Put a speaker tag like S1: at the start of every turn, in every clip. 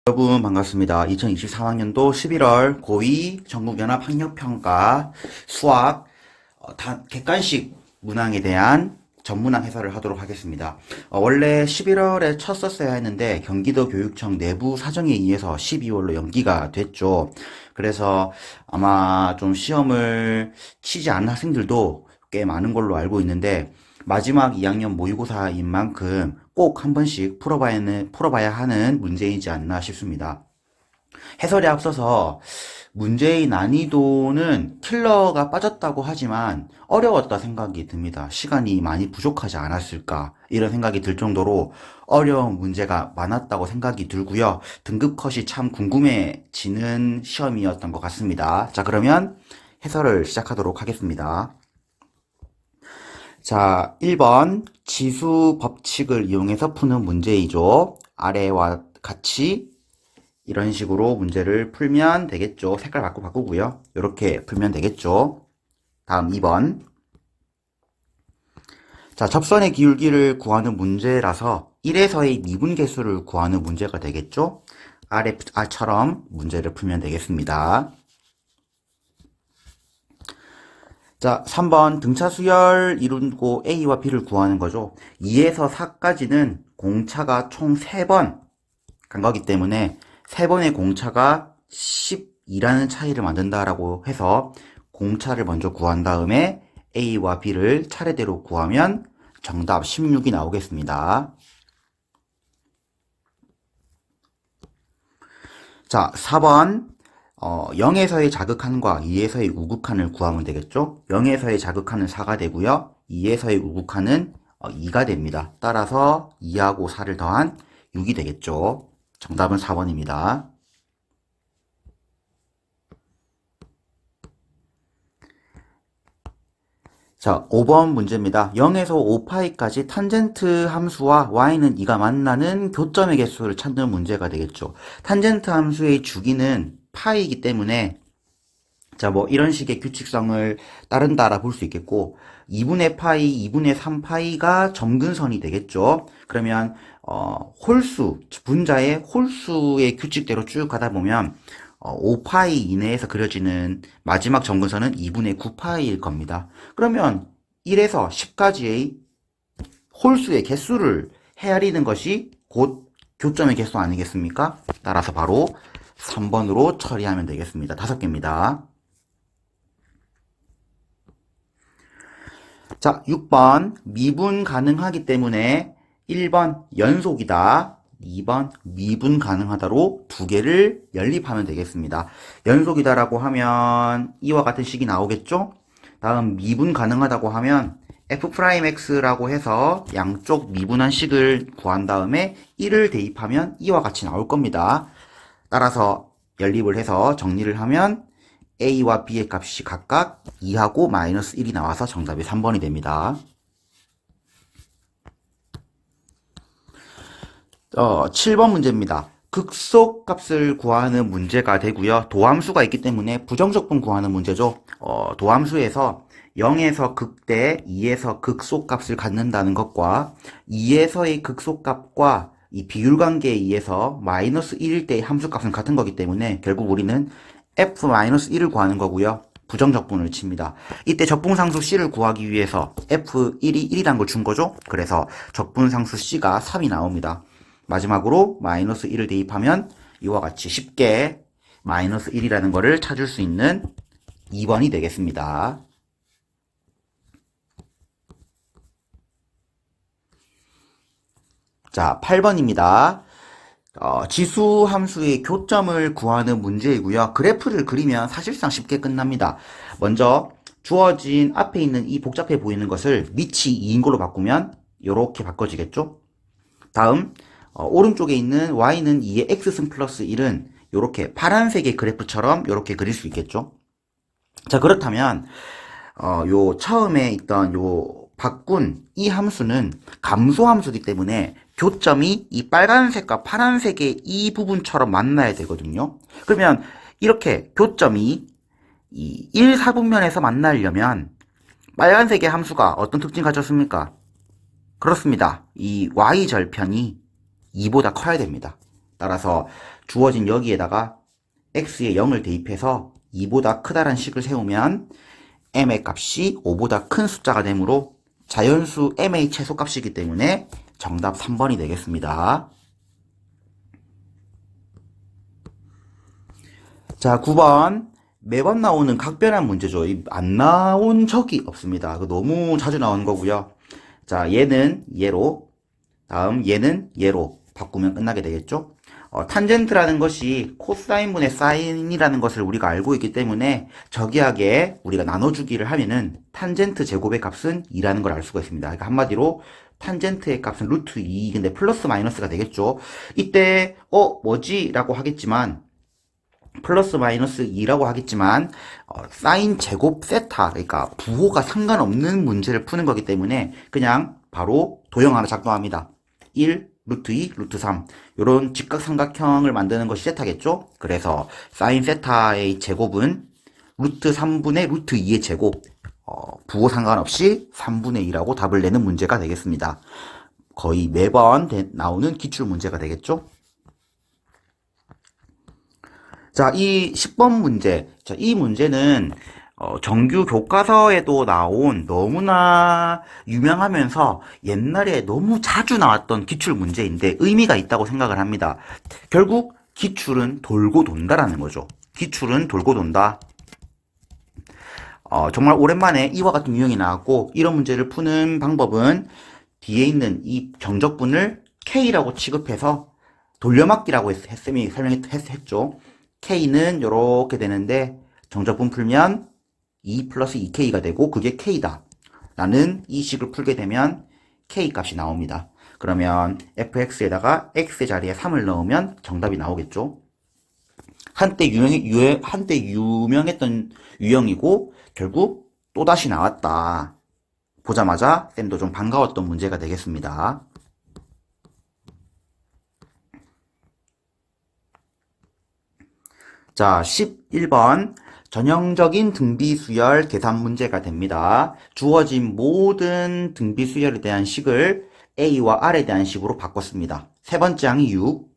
S1: 여러분 반갑습니다. 2024학년도 11월 고2 전국연합학력평가 수학 객관식 문항에 대한 전문항 해설을 하도록 하겠습니다. 원래 11월에 쳤었어야 했는데 경기도 교육청 내부 사정에 의해서 12월로 연기가 됐죠. 그래서 아마 좀 시험을 치지 않은 학생들도 꽤 많은 걸로 알고 있는데 마지막 2학년 모의고사인 만큼 꼭 한 번씩 풀어봐야 하는 문제이지 않나 싶습니다. 해설에 앞서서 문제의 난이도는 킬러가 빠졌다고 하지만 어려웠다 생각이 듭니다. 시간이 많이 부족하지 않았을까 이런 생각이 들 정도로 어려운 문제가 많았다고 생각이 들고요. 등급 컷이 참 궁금해지는 시험이었던 것 같습니다. 자, 그러면 해설을 시작하도록 하겠습니다. 자, 1번 지수 법칙을 이용해서 푸는 문제이죠. 아래와 같이 이런 식으로 문제를 풀면 되겠죠. 색깔 바꾸고요. 이렇게 풀면 되겠죠. 다음 2번. 자, 접선의 기울기를 구하는 문제라서 1에서의 미분계수를 구하는 문제가 되겠죠. 아래처럼 문제를 풀면 되겠습니다. 자, 3번 등차 수열 이루고 A와 B를 구하는 거죠. 2에서 4까지는 공차가 총 3번 간 거기 때문에 3번의 공차가 12라는 차이를 만든다라고 해서 공차를 먼저 구한 다음에 A와 B를 차례대로 구하면 정답 16이 나오겠습니다. 자, 4번 0에서의 자극한과 2에서의 우극한을 구하면 되겠죠. 0에서의 자극한은 4가 되고요. 2에서의 우극한은 2가 됩니다. 따라서 2하고 4를 더한 6이 되겠죠. 정답은 4번입니다. 자, 5번 문제입니다. 0에서 5파이까지 탄젠트 함수와 y는 2가 만나는 교점의 개수를 찾는 문제가 되겠죠. 탄젠트 함수의 주기는 파이이기 때문에 자, 뭐 이런 식의 규칙성을 따른다라 볼 수 있겠고 2분의 파이, 2분의 3파이가 점근선이 되겠죠. 그러면 홀수, 분자의 홀수의 규칙대로 쭉 가다 보면 5파이 이내에서 그려지는 마지막 점근선은 2분의 9파이일 겁니다. 그러면 1에서 10까지의 홀수의 개수를 헤아리는 것이 곧 교점의 개수 아니겠습니까? 따라서 바로 3번으로 처리하면 되겠습니다. 5개입니다. 자, 6번 미분 가능하기 때문에 1번 연속이다. 2번 미분 가능하다로 2개를 연립하면 되겠습니다. 연속이다라고 하면 이와 같은 식이 나오겠죠? 다음 미분 가능하다고 하면 f'x라고 해서 양쪽 미분한 식을 구한 다음에 1을 대입하면 이와 같이 나올 겁니다. 따라서 연립을 해서 정리를 하면 A와 B의 값이 각각 2하고 마이너스 1이 나와서 정답이 3번이 됩니다. 7번 문제입니다. 극소값을 구하는 문제가 되고요. 도함수가 있기 때문에 부정적분 구하는 문제죠. 도함수에서 0에서 극대, 2에서 극소값을 갖는다는 것과 2에서의 극소값과 이 비율관계에 의해서 마이너스 1일 때의 함수값은 같은 거기 때문에 결국 우리는 f-1을 구하는 거고요. 부정적분을 칩니다. 이때 적분상수 c를 구하기 위해서 f1이 1이란 걸 준 거죠. 그래서 적분상수 c가 3이 나옵니다. 마지막으로 마이너스 1을 대입하면 이와 같이 쉽게 마이너스 1이라는 거를 찾을 수 있는 2번이 되겠습니다. 자, 8번입니다. 지수 함수의 교점을 구하는 문제이고요. 그래프를 그리면 사실상 쉽게 끝납니다. 먼저 주어진 앞에 있는 이 복잡해 보이는 것을 밑이 2인 걸로 바꾸면 이렇게 바꿔지겠죠. 다음 오른쪽에 있는 y는 2의 x승 플러스 1은 이렇게 파란색의 그래프처럼 이렇게 그릴 수 있겠죠. 자, 그렇다면 요 처음에 있던 요 바꾼 이 함수는 감소함수이기 때문에 교점이 이 빨간색과 파란색의 이 부분처럼 만나야 되거든요. 그러면 이렇게 교점이 이 1, 4분면에서 만나려면 빨간색의 함수가 어떤 특징 가졌습니까? 그렇습니다. 이 y절편이 2보다 커야 됩니다. 따라서 주어진 여기에다가 x의 0을 대입해서 2보다 크다란 식을 세우면 m의 값이 5보다 큰 숫자가 되므로 자연수 m의 최소값이기 때문에 정답 3번이 되겠습니다. 자, 9번. 매번 나오는 각변환 문제죠. 안 나온 적이 없습니다. 너무 자주 나오는 거고요. 자, 얘는 얘로, 다음 얘는 얘로 바꾸면 끝나게 되겠죠. 탄젠트라는 것이 코사인분의 사인이라는 것을 우리가 알고 있기 때문에 저기하게 우리가 나눠주기를 하면은 탄젠트 제곱의 값은 2라는 걸 알 수가 있습니다. 그러니까 한마디로 탄젠트의 값은 루트 2, 근데 플러스 마이너스가 되겠죠. 이때 뭐지? 라고 하겠지만 플러스 마이너스 2라고 하겠지만 사인 제곱 세타, 그러니까 부호가 상관없는 문제를 푸는 거기 때문에 그냥 바로 도형 하나 작동합니다. 1, 루트 2, 루트 3 이런 직각삼각형을 만드는 것이 세타겠죠. 그래서 사인 세타의 제곱은 루트 3분의 루트 2의 제곱, 부호 상관없이 3분의 2라고 답을 내는 문제가 되겠습니다. 거의 매번 나오는 기출 문제가 되겠죠. 자, 이 10번 문제. 자, 이 문제는 정규 교과서에도 나온 너무나 유명하면서 옛날에 너무 자주 나왔던 기출 문제인데 의미가 있다고 생각을 합니다. 결국 기출은 돌고 돈다라는 거죠. 기출은 돌고 돈다. 정말 오랜만에 이와 같은 유형이 나왔고 이런 문제를 푸는 방법은 뒤에 있는 이 정적분을 K라고 취급해서 돌려막기라고 쌤이 설명했죠. K는 이렇게 되는데 정적분 풀면 2 플러스 2K가 되고 그게 K다 라는 이 식을 풀게 되면 K 값이 나옵니다. 그러면 fx에다가 x의 자리에 3을 넣으면 정답이 나오겠죠. 한때 유명했던 유형이고 결국 또다시 나왔다. 보자마자 쌤도 좀 반가웠던 문제가 되겠습니다. 자, 11번 전형적인 등비수열 계산 문제가 됩니다. 주어진 모든 등비수열에 대한 식을 A와 R에 대한 식으로 바꿨습니다. 세 번째 항이 6.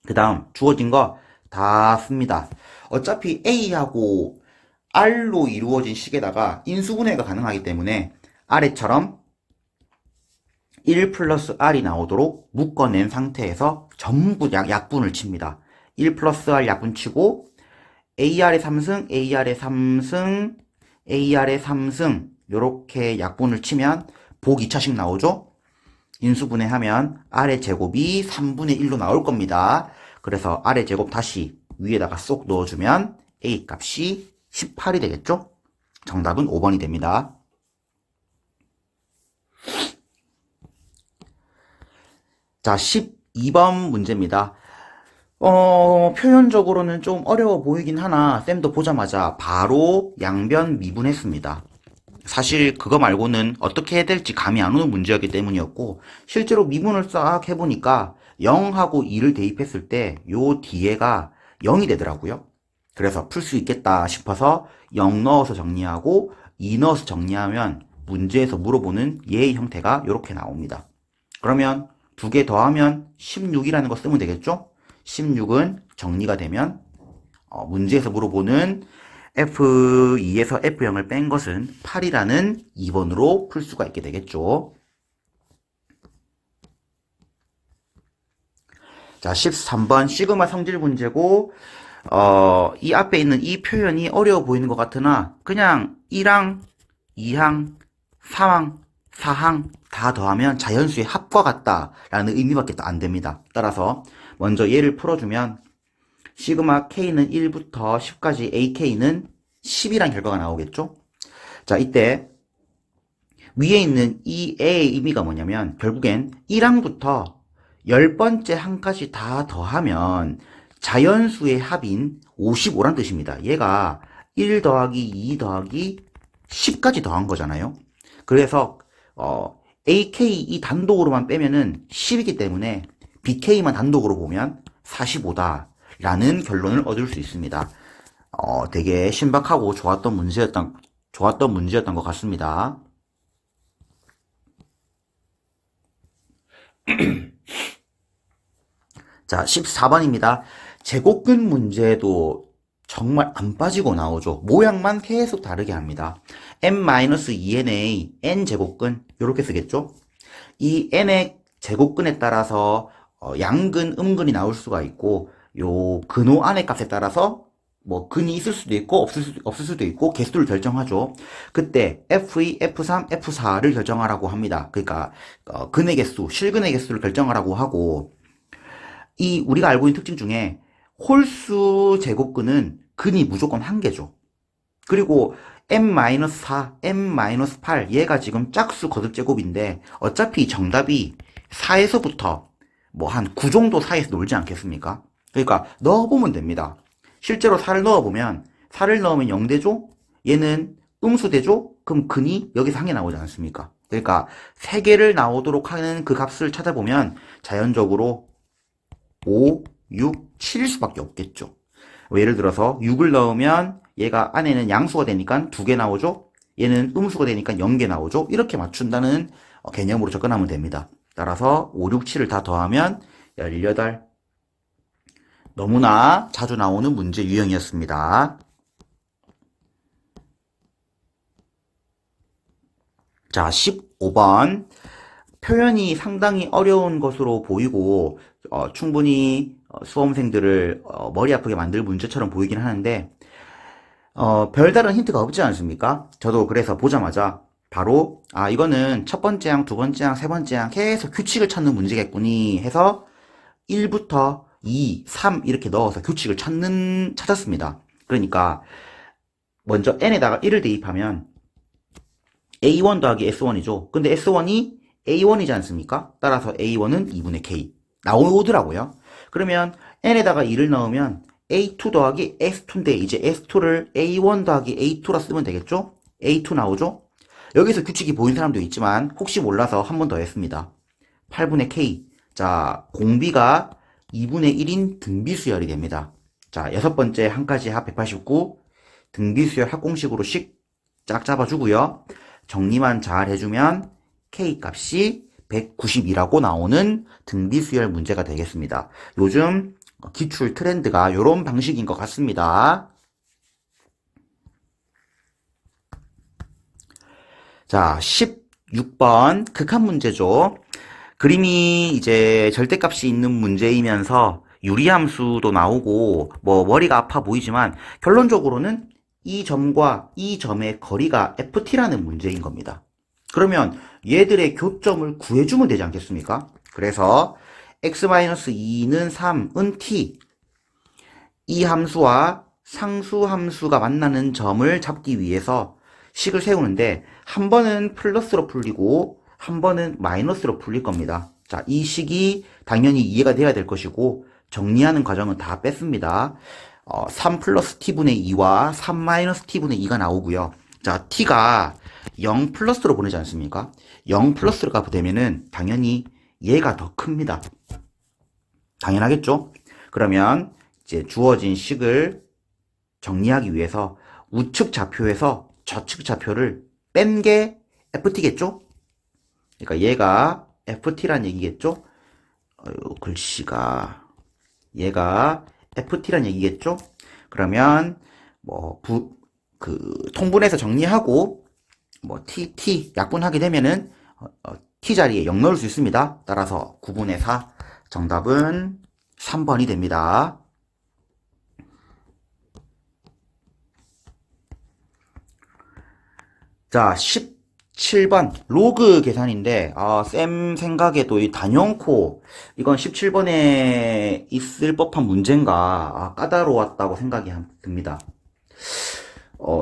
S1: 그 다음 주어진 거 다 씁니다. 어차피 A하고 R로 이루어진 식에다가 인수분해가 가능하기 때문에 아래처럼 1 플러스 R이 나오도록 묶어낸 상태에서 전부 약분을 칩니다. 1 플러스 R 약분 치고 AR의 3승, AR의 3승, AR의 3승 요렇게 약분을 치면 복 2차씩 나오죠? 인수분해하면 R의 제곱이 3분의 1로 나올 겁니다. 그래서 R의 제곱 다시 위에다가 쏙 넣어주면 A 값이 18이 되겠죠? 정답은 5번이 됩니다. 자, 12번 문제입니다. 표현적으로는 좀 어려워 보이긴 하나 쌤도 보자마자 바로 양변 미분했습니다. 사실 그거 말고는 어떻게 해야 될지 감이 안 오는 문제였기 때문이었고 실제로 미분을 싹 해보니까 0하고 2를 대입했을 때 요 뒤에가 0이 되더라고요. 그래서 풀 수 있겠다 싶어서 0 넣어서 정리하고 2 넣어서 정리하면 문제에서 물어보는 예의 형태가 이렇게 나옵니다. 그러면 두 개 더하면 16이라는 거 쓰면 되겠죠? 16은 정리가 되면 문제에서 물어보는 F2에서 F0을 뺀 것은 8이라는 2번으로 풀 수가 있게 되겠죠. 자, 13번 시그마 성질 문제고 이 앞에 있는 이 표현이 어려워 보이는 것 같으나 그냥 1항, 2항, 3항, 4항 다 더하면 자연수의 합과 같다라는 의미밖에 안 됩니다. 따라서 먼저 얘를 풀어주면 시그마 K는 1부터 10까지 AK는 10이란 결과가 나오겠죠? 자, 이때 위에 있는 이 A의 의미가 뭐냐면 결국엔 1항부터 10번째 항까지 다 더하면 자연수의 합인 55란 뜻입니다. 얘가 1 더하기 2 더하기 10까지 더한 거잖아요. 그래서 AK 이 단독으로만 빼면은 10이기 때문에 BK만 단독으로 보면 45다 라는 결론을 얻을 수 있습니다. 되게 신박하고 좋았던 문제였던 것 같습니다. 자, 14번입니다. 제곱근 문제도 정말 안 빠지고 나오죠. 모양만 계속 다르게 합니다. n-2n의 n제곱근 이렇게 쓰겠죠. 이 n의 제곱근에 따라서 양근, 음근이 나올 수가 있고 요 근호 안의 값에 따라서 뭐 근이 있을 수도 있고 없을 수도 있고 개수를 결정하죠. 그때 F2, F3, F4를 결정하라고 합니다. 그러니까 근의 개수, 실근의 개수를 결정하라고 하고 이 우리가 알고 있는 특징 중에 홀수 제곱근은 근이 무조건 한 개죠. 그리고 m-4, m-8 얘가 지금 짝수 거듭제곱인데 어차피 정답이 4에서부터 뭐 한 9 정도 사이에서 놀지 않겠습니까? 그러니까 넣어보면 됩니다. 실제로 4를 넣어보면 4를 넣으면 0되죠? 얘는 음수되죠? 그럼 근이 여기서 한 개 나오지 않습니까? 그러니까 3개를 나오도록 하는 그 값을 찾아보면 자연적으로 5, 6, 7일 수밖에 없겠죠. 예를 들어서 6을 넣으면 얘가 안에는 양수가 되니까 2개 나오죠? 얘는 음수가 되니까 0개 나오죠? 이렇게 맞춘다는 개념으로 접근하면 됩니다. 따라서 5, 6, 7을 다 더하면 18. 너무나 자주 나오는 문제 유형이었습니다. 자, 15번. 표현이 상당히 어려운 것으로 보이고 충분히 수험생들을 머리 아프게 만들 문제처럼 보이긴 하는데 별다른 힌트가 없지 않습니까? 저도 그래서 보자마자 바로 이거는 첫 번째 항, 두 번째 항, 세 번째 항 계속 규칙을 찾는 문제겠구니 해서 1부터 2, 3 이렇게 넣어서 규칙을 찾았습니다. 그러니까 먼저 n에다가 1을 대입하면 a1 더하기 s1이죠. 근데 s1이 a1이지 않습니까? 따라서 a1은 2분의 k 나오더라고요. 그러면 n에다가 2를 넣으면 a2 더하기 s2인데 이제 s2를 a1 더하기 a2라 쓰면 되겠죠? a2 나오죠? 여기서 규칙이 보인 사람도 있지만 혹시 몰라서 한 번 더 했습니다. 8분의 k. 자, 공비가 2분의 1인 등비수열이 됩니다. 자, 여섯 번째 한까지 합 189 등비수열 합공식으로씩 짝 잡아주고요. 정리만 잘 해주면 k 값이 192라고 나오는 등비수열 문제가 되겠습니다. 요즘 기출 트렌드가 이런 방식인 것 같습니다. 자, 16번 극한 문제죠. 그림이 이제 절대값이 있는 문제이면서 유리함수도 나오고 뭐 머리가 아파 보이지만 결론적으로는 이 점과 이 점의 거리가 ft라는 문제인 겁니다. 그러면 얘들의 교점을 구해주면 되지 않겠습니까? 그래서 x-2는 3은 t 이 함수와 상수 함수가 만나는 점을 잡기 위해서 식을 세우는데 한 번은 플러스로 풀리고 한 번은 마이너스로 풀릴 겁니다. 자, 이 식이 당연히 이해가 돼야 될 것이고 정리하는 과정은 다 뺐습니다. 3 플러스 t분의 2와 3 마이너스 t분의 2가 나오고요. 자, t가 0 플러스로 보내지 않습니까? 0 플러스가 되면은 당연히 얘가 더 큽니다. 당연하겠죠? 그러면 이제 주어진 식을 정리하기 위해서 우측 좌표에서 좌측 좌표를 뺀 게 ft겠죠? 그러니까 얘가 ft란 얘기겠죠? 글씨가 얘가 ft란 얘기겠죠? 그러면 뭐 통분해서 정리하고 뭐 t 약분하게 되면은 t 자리에 0 넣을 수 있습니다. 따라서 9분의 4 정답은 3번이 됩니다. 자, 17번 로그 계산인데 쌤 생각에도 이 단연코 이건 17번에 있을 법한 문제인가 까다로웠다고 생각이 듭니다.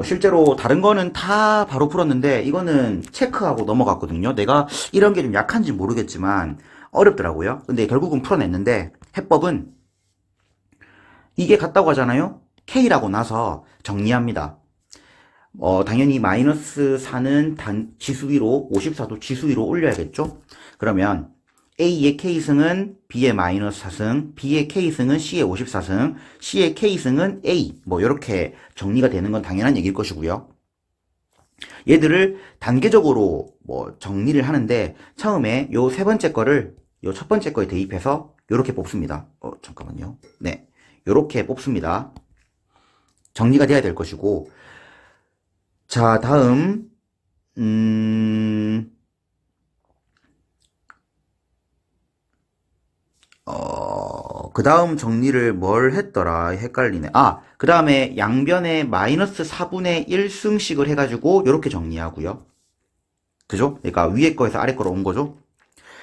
S1: 실제로 다른 거는 다 바로 풀었는데 이거는 체크하고 넘어갔거든요. 내가 이런 게 좀 약한지 모르겠지만 어렵더라고요. 근데 결국은 풀어냈는데 해법은 이게 같다고 하잖아요. K라고 나서 정리합니다. 당연히 마이너스 4는 지수 위로 54도 지수 위로 올려야겠죠. 그러면 A의 K승은 B의 마이너스 4승, B의 K승은 C의 54승, C의 K승은 A 뭐 이렇게 정리가 되는 건 당연한 얘기일 것이고요. 얘들을 단계적으로 뭐 정리를 하는데 처음에 요 세 번째 거를 요 첫 번째 거에 대입해서 요렇게 뽑습니다. 잠깐만요. 네. 요렇게 뽑습니다. 정리가 돼야 될 것이고. 자, 다음, 그 다음 정리를 뭘 했더라? 헷갈리네. 그 다음에 양변에 마이너스 4분의 1승씩을 해가지고, 요렇게 정리하고요. 그죠? 그러니까 위에 거에서 아래 거로 온 거죠?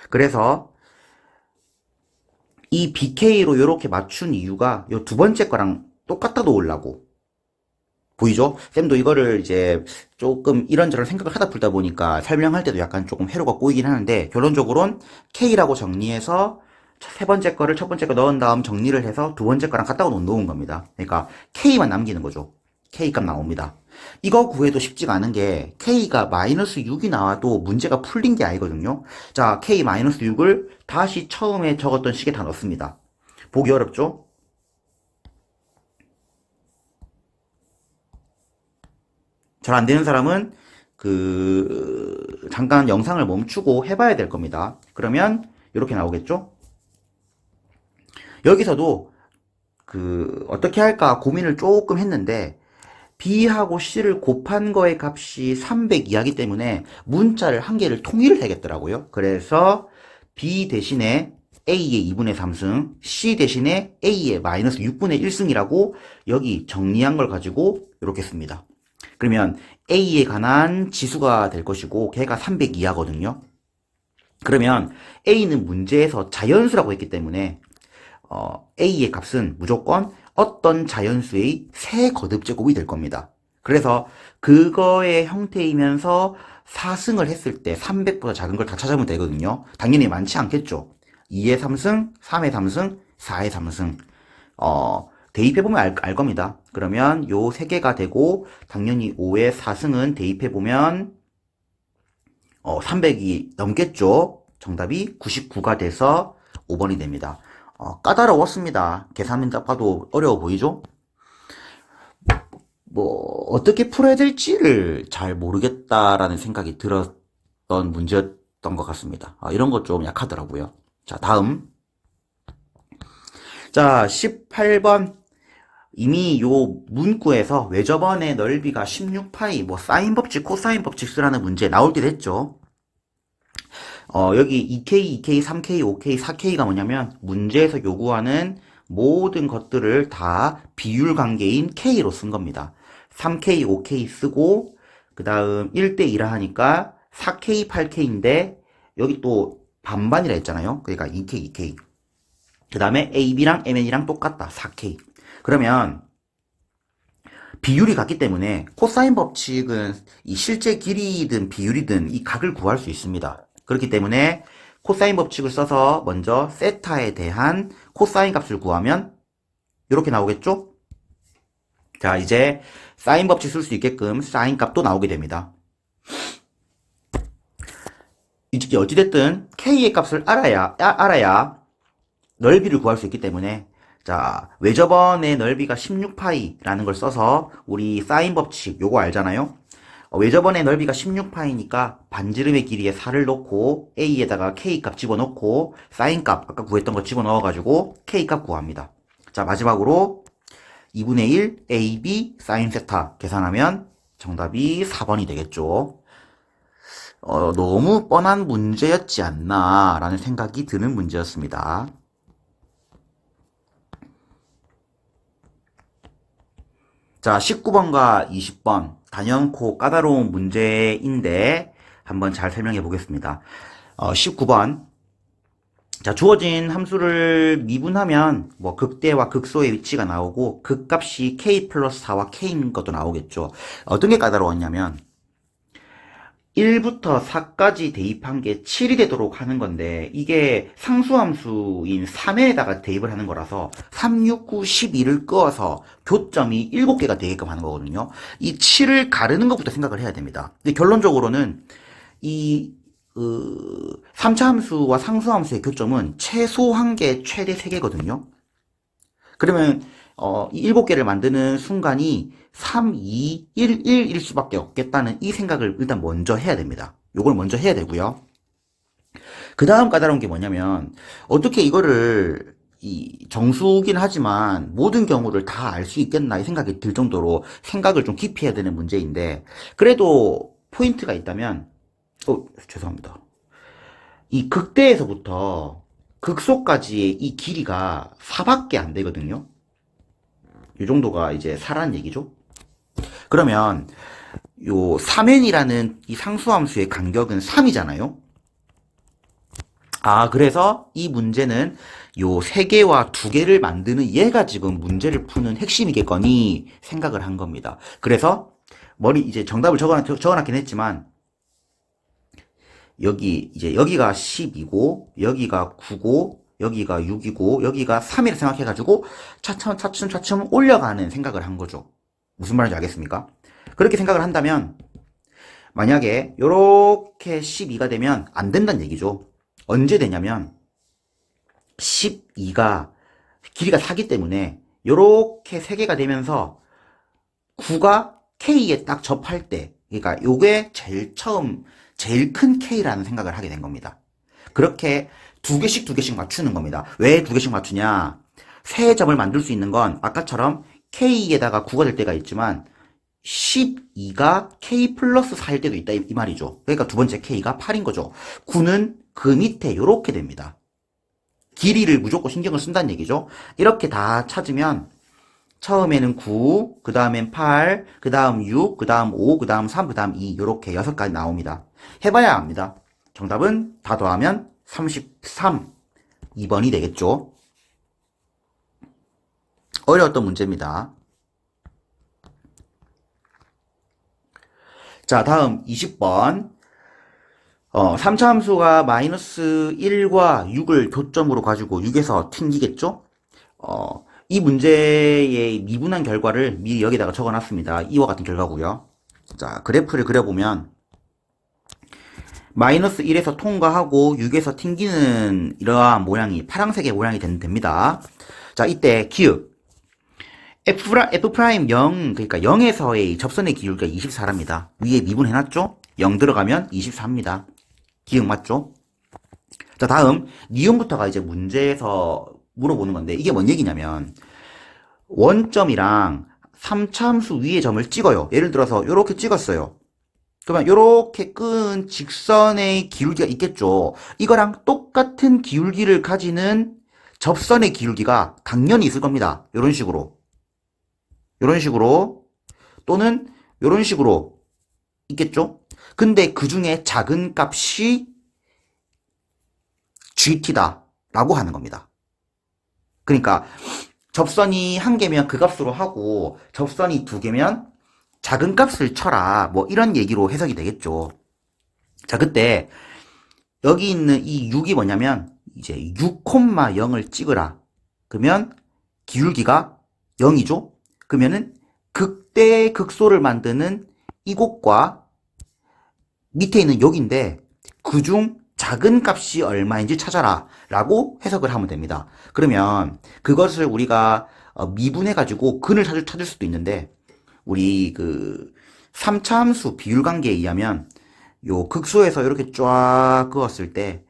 S1: 그래서, 이 BK로 요렇게 맞춘 이유가, 요 두 번째 거랑 똑같아 놓으려고. 보이죠? 쌤도 이거를 이제 조금 이런저런 생각을 하다 풀다 보니까 설명할 때도 약간 조금 회로가 꼬이긴 하는데, 결론적으로는 K라고 정리해서 세 번째 거를 첫 번째 거 넣은 다음 정리를 해서 두 번째 거랑 같다고 놓은 겁니다. 그러니까 K만 남기는 거죠. K 값 나옵니다. 이거 구해도 쉽지가 않은 게 K가 마이너스 6이 나와도 문제가 풀린 게 아니거든요. 자, K 마이너스 6을 다시 처음에 적었던 식에 다 넣습니다. 보기 어렵죠? 잘 안 되는 사람은 잠깐 영상을 멈추고 해봐야 될 겁니다. 그러면 이렇게 나오겠죠? 여기서도 어떻게 할까 고민을 조금 했는데, B하고 C를 곱한 거의 값이 300 이하기 때문에 문자를 한 개를 통일을 해야겠더라고요. 그래서 B 대신에 A의 2분의 3승, C 대신에 A의 마이너스 6분의 1승이라고 여기 정리한 걸 가지고 이렇게 씁니다. 그러면 A에 관한 지수가 될 것이고 걔가 300 이하거든요. 그러면 A는 문제에서 자연수라고 했기 때문에 A의 값은 무조건 어떤 자연수의 세거듭제곱이 될 겁니다. 그래서 그거의 형태이면서 4승을 했을 때 300보다 작은 걸 다 찾아보면 되거든요. 당연히 많지 않겠죠. 2의 3승, 3의 3승, 4의 3승. 대입해보면 알 겁니다. 그러면 요 세 개가 되고, 당연히 5의 4승은 대입해보면 300이 넘겠죠. 정답이 99가 돼서 5번이 됩니다. 까다로웠습니다. 계산문답 봐도 어려워 보이죠? 어떻게 풀어야 될지를 잘 모르겠다라는 생각이 들었던 문제였던 것 같습니다. 이런 것 좀 약하더라고요. 자, 다음. 자, 18번. 이미 요 문구에서 외접원의 넓이가 16파이, 사인 법칙, 코사인 법칙 쓰라는 문제 나올 때 됐죠? 여기 2K, 2K, 3K, 5K, 4K가 뭐냐면 문제에서 요구하는 모든 것들을 다 비율 관계인 K로 쓴 겁니다. 3K, 5K 쓰고 그 다음 1대2라 하니까 4K, 8K인데 여기 또 반반이라 했잖아요. 그러니까 2K, 2K. 그 다음에 AB랑 MN이랑 똑같다. 4K. 그러면 비율이 같기 때문에 코사인 법칙은 이 실제 길이든 비율이든 이 각을 구할 수 있습니다. 그렇기 때문에 코사인 법칙을 써서 먼저 세타에 대한 코사인 값을 구하면 이렇게 나오겠죠? 자, 이제 사인 법칙 쓸 수 있게끔 사인 값도 나오게 됩니다. 이제 어찌됐든 K의 값을 알아야 넓이를 구할 수 있기 때문에, 자, 외접원의 넓이가 16파이라는 걸 써서 우리 사인 법칙 요거 알잖아요? 외접원의 넓이가 16파이니까 반지름의 길이에 4를 넣고 A에다가 K값 집어넣고 사인값 아까 구했던 거 집어넣어가지고 K값 구합니다. 자, 마지막으로 2분의 1 AB 사인 세타 계산하면 정답이 4번이 되겠죠. 너무 뻔한 문제였지 않나 라는 생각이 드는 문제였습니다. 자, 19번과 20번 단연코 까다로운 문제인데 한번 잘 설명해 보겠습니다. 19번. 자, 주어진 함수를 미분하면 극대와 극소의 위치가 나오고 극값이 k 플러스 4와 k인 것도 나오겠죠. 어떤 게 까다로웠냐면 1부터 4까지 대입한 게 7이 되도록 하는 건데 이게 상수함수인 3에다가 대입을 하는 거라서 3, 6, 9, 12를 끄어서 교점이 7개가 되게끔 하는 거거든요. 이 7을 가르는 것부터 생각을 해야 됩니다. 근데 결론적으로는 이 3차 함수와 상수함수의 교점은 최소 1개, 최대 3개거든요. 그러면 이 7개를 만드는 순간이 3, 2, 1, 1일 수밖에 없겠다는 이 생각을 일단 먼저 해야 됩니다. 요걸 먼저 해야 되고요. 그 다음 까다로운 게 뭐냐면, 어떻게 이거를, 이 정수긴 하지만 모든 경우를 다 알 수 있겠나 이 생각이 들 정도로 생각을 좀 깊이 해야 되는 문제인데, 그래도 포인트가 있다면, 죄송합니다. 이 극대에서부터 극소까지의 이 길이가 4밖에 안 되거든요. 이 정도가 이제 4란 얘기죠. 그러면 요 3n이라는 이 상수함수의 간격은 3이잖아요. 그래서 이 문제는 요 3개와 2개를 만드는 얘가 지금 문제를 푸는 핵심이겠거니 생각을 한 겁니다. 그래서 이제 정답을 적어놨긴 했지만, 여기가 10이고, 여기가 9고, 여기가 6이고, 여기가 3이라 생각해가지고, 차츰 올려가는 생각을 한 거죠. 무슨 말인지 알겠습니까? 그렇게 생각을 한다면, 만약에, 요렇게 12가 되면 안 된다는 얘기죠. 언제 되냐면, 12가, 길이가 4기 때문에, 요렇게 3개가 되면서, 9가 K에 딱 접할 때, 그러니까 요게 제일 큰 K라는 생각을 하게 된 겁니다. 그렇게 두 개씩 맞추는 겁니다. 왜 2개씩 맞추냐? 세 점을 만들 수 있는 건 아까처럼 K에다가 9가 될 때가 있지만 12가 K 플러스 4일 때도 있다 이 말이죠. 그러니까 두 번째 K가 8인 거죠. 9는 그 밑에 요렇게 됩니다. 길이를 무조건 신경을 쓴다는 얘기죠. 이렇게 다 찾으면 처음에는 9, 그 다음엔 8, 그 다음 6, 그 다음 5, 그 다음 3, 그 다음 2 요렇게 6가지 나옵니다. 해봐야 합니다. 정답은 다 더하면 33, 2번이 되겠죠. 어려웠던 문제입니다. 자, 다음 20번. 3차 함수가 마이너스 1과 6을 교점으로 가지고 6에서 튕기겠죠? 이 문제의 미분한 결과를 미리 여기다가 적어놨습니다. 이와 같은 결과고요. 자, 그래프를 그려보면 마이너스 1에서 통과하고 6에서 튕기는 이러한 모양이 파란색의 모양이 됩니다. 자, 이때 기읍 F' 0, 그러니까 0에서의 접선의 기울기가 24랍니다. 위에 미분해놨죠? 0 들어가면 24입니다. 기억 맞죠? 자, 다음 니은부터가 이제 문제에서 물어보는 건데, 이게 뭔 얘기냐면 원점이랑 3차 함수 위의 점을 찍어요. 예를 들어서 이렇게 찍었어요. 그러면 이렇게 끈 직선의 기울기가 있겠죠. 이거랑 똑같은 기울기를 가지는 접선의 기울기가 당연히 있을 겁니다. 이런 식으로 또는 이런 식으로 있겠죠. 근데 그 중에 작은 값이 GT다 라고 하는 겁니다. 그러니까 접선이 1개면 그 값으로 하고 접선이 2개면 작은 값을 쳐라 뭐 이런 얘기로 해석이 되겠죠. 자, 그때 여기 있는 이 6이 뭐냐면 이제 6,0을 찍으라. 그러면 기울기가 0이죠. 그러면은 극대 극소를 만드는 이곳과 밑에 있는 여기인데 그중 작은 값이 얼마인지 찾아라 라고 해석을 하면 됩니다. 그러면 그것을 우리가 미분해가지고 근을 찾을 수도 있는데, 우리 그 3차 함수 비율 관계에 의하면 요 극소에서 이렇게 쫙 그었을 때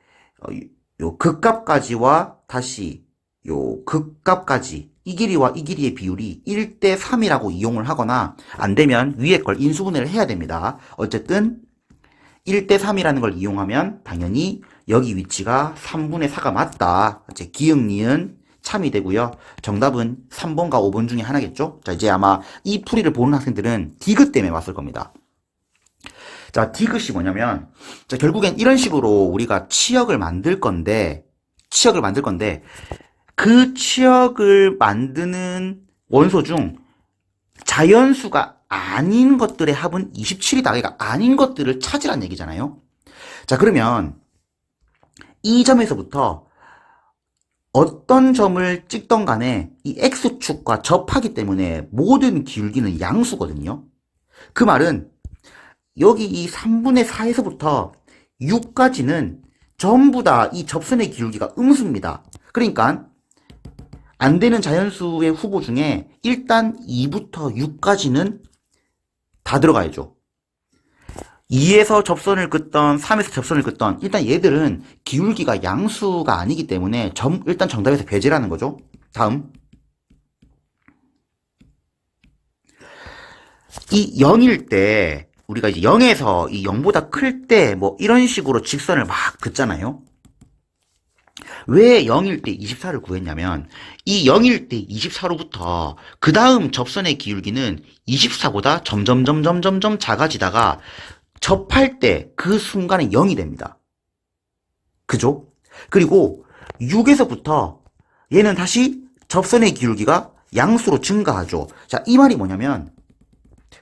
S1: 요 극값까지와 다시 요 극값까지 이 길이와 이 길이의 비율이 1대 3이라고 이용을 하거나, 안 되면 위에 걸 인수분해를 해야 됩니다. 어쨌든 1대 3이라는 걸 이용하면 당연히 여기 위치가 3분의 4가 맞다. 이제 기역, 니은 참이 되고요. 정답은 3번과 5번 중에 하나겠죠? 자, 이제 아마 이 풀이를 보는 학생들은 디귿 때문에 왔을 겁니다. 자, 디귿이 뭐냐면, 자, 결국엔 이런 식으로 우리가 치역을 만들 건데, 그 치역을 만드는 원소 중 자연수가 아닌 것들의 합은 27이다. 그러니까 아닌 것들을 찾으란 얘기잖아요. 자, 그러면 이 점에서부터 어떤 점을 찍던 간에 이 X축과 접하기 때문에 모든 기울기는 양수거든요. 그 말은 여기 이 3분의 4에서부터 6까지는 전부 다 이 접선의 기울기가 음수입니다. 그러니까 안 되는 자연수의 후보 중에 일단 2부터 6까지는 다 들어가야죠. 2에서 접선을 긋던 3에서 접선을 긋던 일단 얘들은 기울기가 양수가 아니기 때문에 일단 정답에서 배제라는 거죠. 다음 이 0일 때 우리가 이제 0에서 이 0보다 클 때 뭐 이런 식으로 직선을 막 긋잖아요. 왜 0일 때 24를 구했냐면 이 0일 때 24로부터 그 다음 접선의 기울기는 24보다 점점 작아지다가 접할 때 그 순간에 0이 됩니다. 그죠? 그리고 6에서부터 얘는 다시 접선의 기울기가 양수로 증가하죠. 자, 이 말이 뭐냐면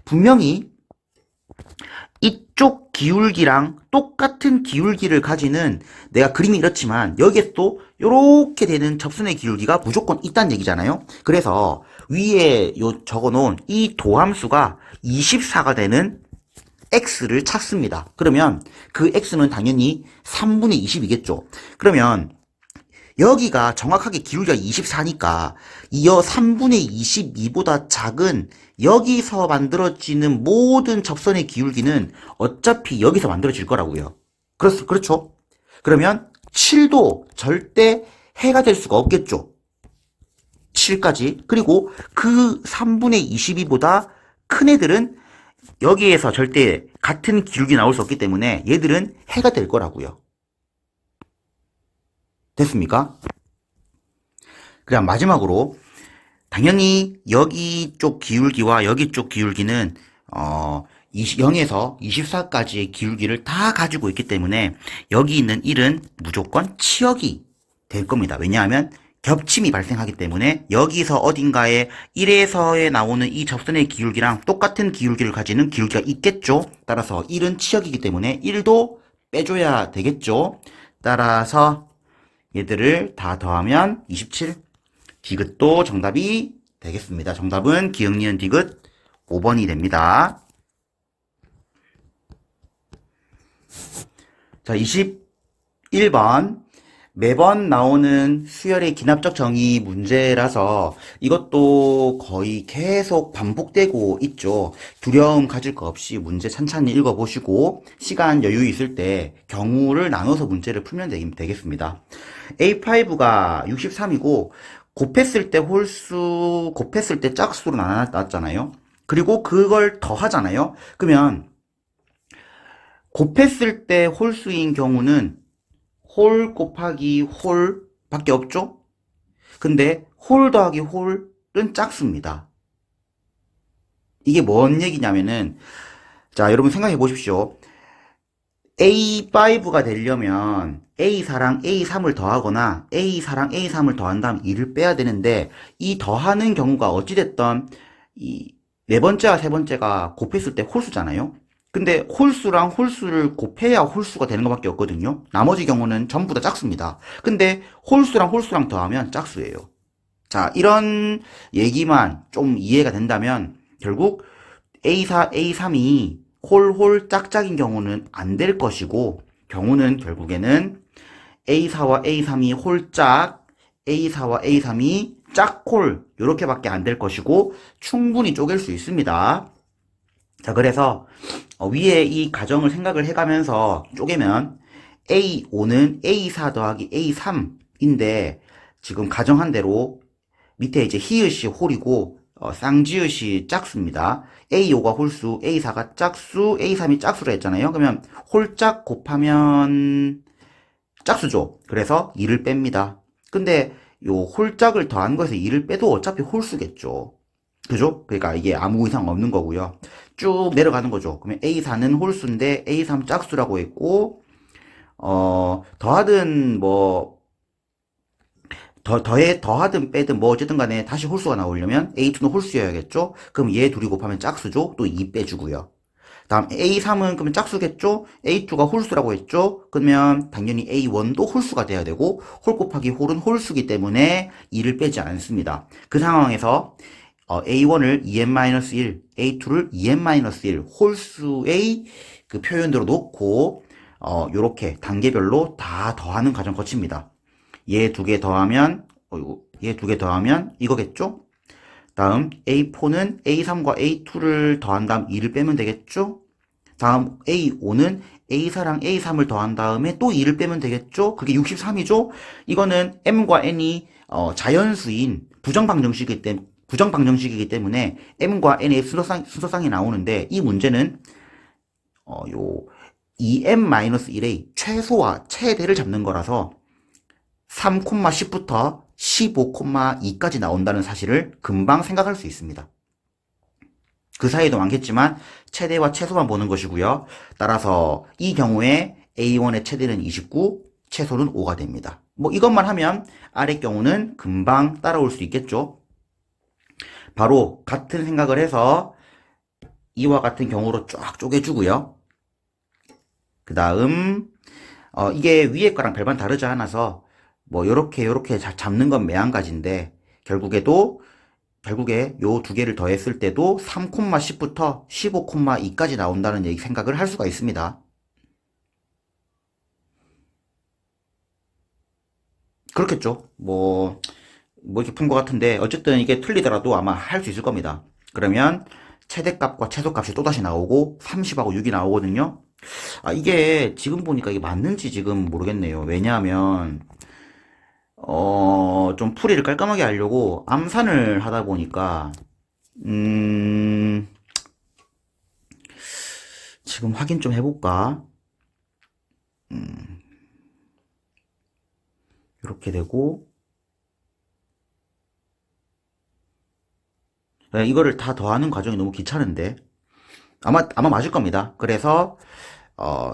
S1: 분명히 이쪽 기울기랑 똑같은 기울기를 가지는 내가 그림이 이렇지만 여기에 또 이렇게 되는 접선의 기울기가 무조건 있다는 얘기잖아요. 그래서 위에 적어놓은 이 도함수가 24가 되는 x를 찾습니다. 그러면 그 x는 당연히 3분의 20이겠죠. 그러면 여기가 정확하게 기울기가 24니까 이어 3분의 22보다 작은 여기서 만들어지는 모든 접선의 기울기는 어차피 여기서 만들어질 거라고요. 그렇죠? 그러면 7도 절대 해가 될 수가 없겠죠. 7까지. 그리고 그 3분의 22보다 큰 애들은 여기에서 절대 같은 기울기 나올 수 없기 때문에 얘들은 해가 될 거라고요. 됐습니까? 그냥 마지막으로 당연히 여기 쪽 기울기와 여기 쪽 기울기는 0에서 24까지의 기울기를 다 가지고 있기 때문에 여기 있는 1은 무조건 치역이 될 겁니다. 왜냐하면 겹침이 발생하기 때문에 여기서 어딘가에 1에서에 나오는 이 접선의 기울기랑 똑같은 기울기를 가지는 기울기가 있겠죠. 따라서 1은 치역이기 때문에 1도 빼줘야 되겠죠. 따라서 얘들을 다 더하면 27. 디귿도 정답이 되겠습니다. 정답은 기역, 니은, 디귿 5번이 됩니다. 자, 21번. 매번 나오는 수열의 기납적 정의 문제라서 이것도 거의 계속 반복되고 있죠. 두려움 가질 거 없이 문제 찬찬히 읽어보시고 시간 여유 있을 때 경우를 나눠서 문제를 풀면 되겠습니다. A5가 63이고 곱했을 때 홀수, 곱했을 때 짝수로 나왔잖아요. 그리고 그걸 더하잖아요. 그러면 곱했을 때 홀수인 경우는 홀 곱하기 홀 밖에 없죠? 근데 홀 더하기 홀은 짝수입니다. 이게 뭔 얘기냐면은, 자, 여러분 생각해 보십시오. A5가 되려면 A4랑 A3을 더하거나 A4랑 A3을 더한 다음 2를 빼야 되는데, 이 더하는 경우가 어찌됐던 이 네 번째와 세 번째가 곱했을 때 홀수잖아요. 근데 홀수랑 홀수를 곱해야 홀수가 되는 것밖에 없거든요. 나머지 경우는 전부 다 짝수입니다. 근데 홀수랑 더하면 짝수예요. 자, 이런 얘기만 좀 이해가 된다면 결국 A4, A3이 홀 짝짝인 경우는 안 될 것이고 경우는 결국에는 A4와 A3이 홀짝, A4와 A3이 짝홀 이렇게밖에 안 될 것이고 충분히 쪼갤 수 있습니다. 자, 그래서 위에 이 가정을 생각을 해가면서 쪼개면 A5는 A4 더하기 A3인데 지금 가정한 대로 밑에 이제 히읗이 홀이고 쌍지읒이 짝수입니다. A5가 홀수, A4가 짝수, A3이 짝수로 했잖아요. 그러면 홀짝 곱하면 짝수죠. 그래서 2를 뺍니다. 근데 요 홀짝을 더한 거에서 2를 빼도 어차피 홀수겠죠. 그죠? 그러니까 이게 아무 이상 없는 거고요. 쭉 내려가는 거죠. 그러면 A4는 홀수인데 A3 짝수라고 했고 더하든 뭐 더하든 빼든 뭐 어쨌든 간에 다시 홀수가 나오려면 A2는 홀수여야겠죠? 그럼 얘 둘이 곱하면 짝수죠? 또 2 빼주고요. 다음 A3은 그러면 짝수겠죠? A2가 홀수라고 했죠? 그러면 당연히 A1도 홀수가 돼야 되고 홀 곱하기 홀은 홀수기 때문에 2를 빼지 않습니다. 그 상황에서 A1을 2n-1, A2를 2n-1 홀수의 그 표현대로 놓고 요렇게 단계별로 다 더하는 과정 거칩니다. 얘 두 개 더하면 얘 두 개 더하면 이거겠죠? 다음 A4는 A3과 A2를 더한 다음 2를 빼면 되겠죠? 다음 A5는 A4랑 A3을 더한 다음에 또 2를 빼면 되겠죠? 그게 63이죠? 이거는 M과 N이 자연수인 부정방정식이기 때문에 M과 N의 순서상이 나오는데, 이 문제는 요 2M-1의 최소와 최대를 잡는 거라서 3,10부터 15,2까지 나온다는 사실을 금방 생각할 수 있습니다. 그 사이에도 많겠지만 최대와 최소만 보는 것이고요. 따라서 이 경우에 A1의 최대는 29, 최소는 5가 됩니다. 뭐 이것만 하면 아래 경우는 금방 따라올 수 있겠죠. 바로 같은 생각을 해서 이와 같은 경우로 쫙 쪼개주고요. 그 다음 이게 위에 거랑 별반 다르지 않아서 뭐 요렇게 잡는 건 매한가지인데, 결국에 요 두 개를 더했을 때도 3,10부터 15,2까지 나온다는 생각을 할 수가 있습니다. 그렇겠죠. 뭐 이렇게 푼 것 같은데, 어쨌든 이게 틀리더라도 아마 할 수 있을 겁니다. 그러면 최대값과 최소값이 또다시 나오고 30하고 6이 나오거든요. 이게 지금 보니까 이게 맞는지 지금 모르겠네요. 왜냐하면 좀 풀이를 깔끔하게 하려고 암산을 하다 보니까 지금 확인 좀 해볼까? 이렇게 되고, 네, 이거를 다 더하는 과정이 너무 귀찮은데 아마 맞을 겁니다. 그래서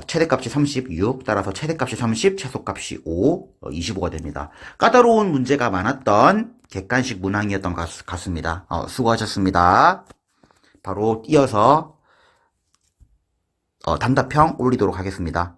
S1: 최대값이 36, 따라서 최대값이 30, 최소값이 5, 25가 됩니다. 까다로운 문제가 많았던 객관식 문항이었던 것 같습니다. 수고하셨습니다. 바로 이어서 단답형 올리도록 하겠습니다.